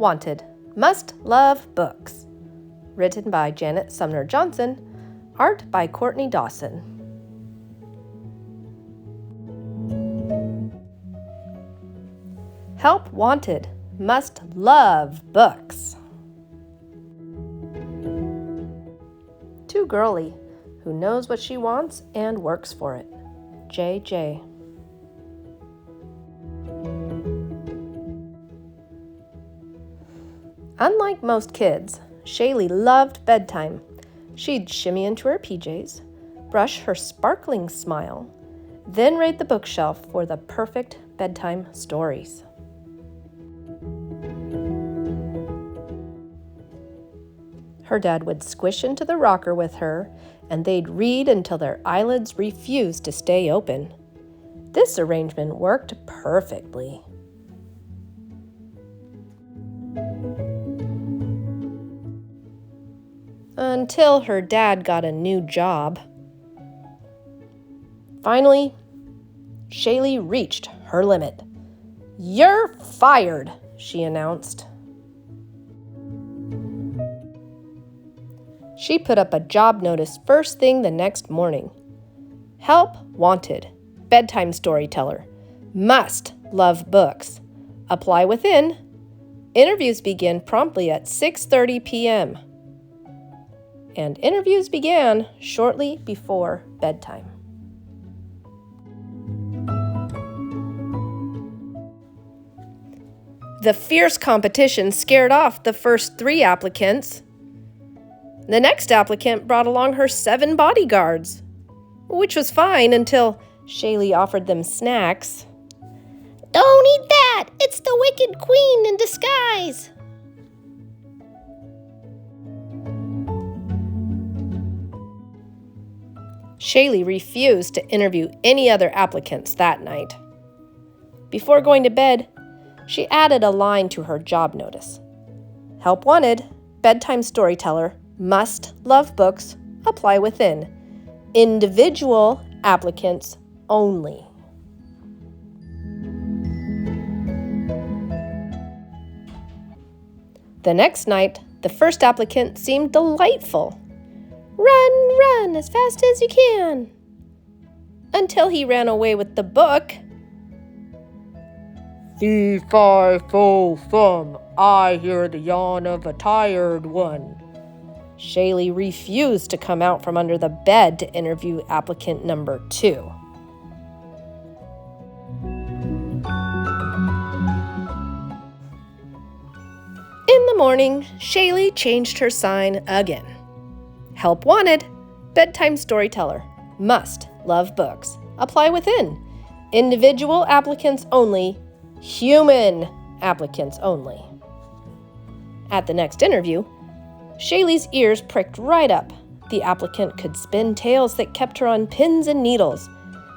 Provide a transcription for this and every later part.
Wanted, Must Love Books. Written by Janet Sumner Johnson. Art by Courtney Dawson. Help wanted, must love books. Too girly, who knows what she wants and works for it. J.J. Unlike most kids, Shailey loved bedtime. She'd shimmy into her PJs, brush her sparkling smile, then raid the bookshelf for the perfect bedtime stories. Her dad would squish into the rocker with her, and they'd read until their eyelids refused to stay open. This arrangement worked perfectly. Until her dad got a new job. Finally, Shailey reached her limit. "You're fired," she announced. She put up a job notice first thing the next morning. Help wanted, bedtime storyteller, must love books. Apply within. Interviews begin promptly at 6:30 p.m. And interviews began shortly before bedtime. The fierce competition scared off the first 3 applicants. The next applicant brought along her 7 bodyguards, which was fine until Shailey offered them snacks. "Don't eat that! It's the Wicked Queen in disguise!" Shailey refused to interview any other applicants that night. Before going to bed, she added a line to her job notice. Help wanted, bedtime storyteller, must love books, apply within. Individual applicants only. The next night, the first applicant seemed delightful. Run as fast as you can. Until he ran away with the book. "Fee-fi-fo-fum, I hear the yawn of a tired one." Shailey refused to come out from under the bed to interview applicant number 2. In the morning, Shailey changed her sign again. Help wanted, bedtime storyteller, must love books. Apply within. Individual applicants only. Human applicants only. At the next interview, Shailey's ears pricked right up. The applicant could spin tales that kept her on pins and needles.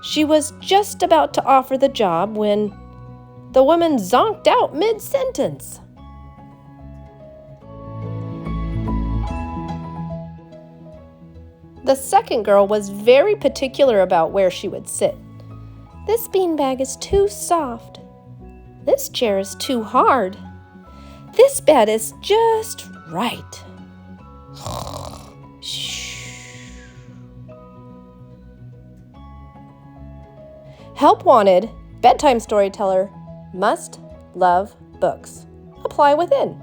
She was just about to offer the job when the woman zonked out mid-sentence. The second girl was very particular about where she would sit. "This beanbag is too soft. This chair is too hard. This bed is just right." Help wanted, bedtime storyteller, must love books. Apply within.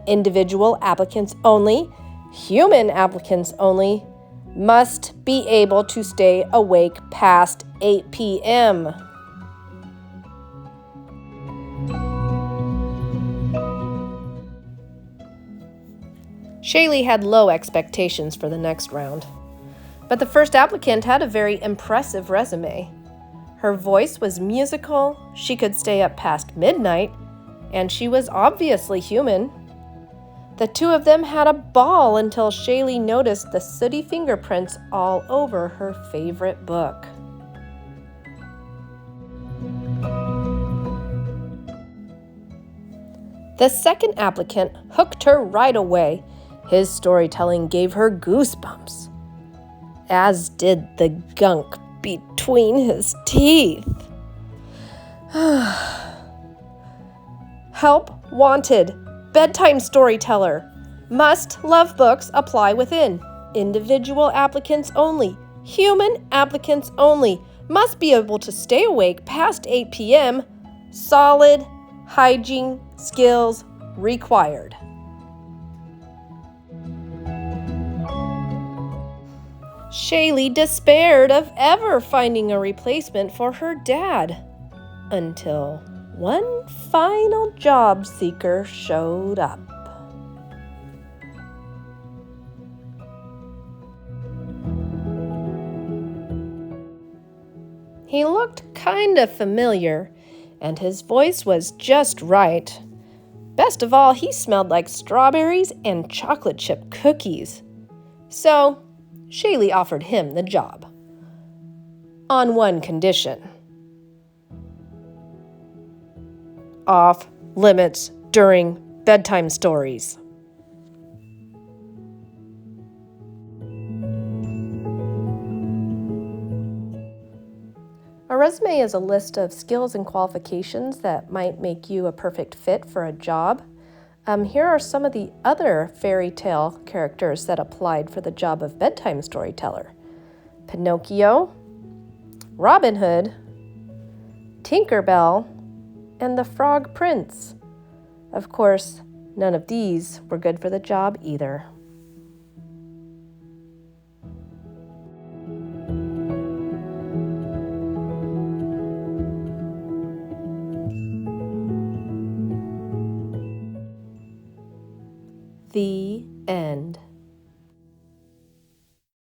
Individual applicants only. Human applicants only. Must be able to stay awake past 8 p.m. Shailey had low expectations for the next round, but the first applicant had a very impressive resume. Her voice was musical, she could stay up past midnight, and she was obviously human. The 2 of them had a ball until Shailey noticed the sooty fingerprints all over her favorite book. The second applicant hooked her right away. His storytelling gave her goosebumps, as did the gunk between his teeth. Help wanted, bedtime storyteller. Must love books, apply within. Individual applicants only. Human applicants only. Must be able to stay awake past 8 p.m. Solid hygiene skills required. Shailey despaired of ever finding a replacement for her dad until one final job seeker showed up. He looked kind of familiar, and his voice was just right. Best of all, he smelled like strawberries and chocolate chip cookies. So, Shailey offered him the job. On one condition. Off limits during bedtime stories. A resume is a list of skills and qualifications that might make you a perfect fit for a job. Here are some of the other fairy tale characters that applied for the job of bedtime storyteller. Pinocchio, Robin Hood, Tinkerbell, and the Frog Prince. Of course, none of these were good for the job either.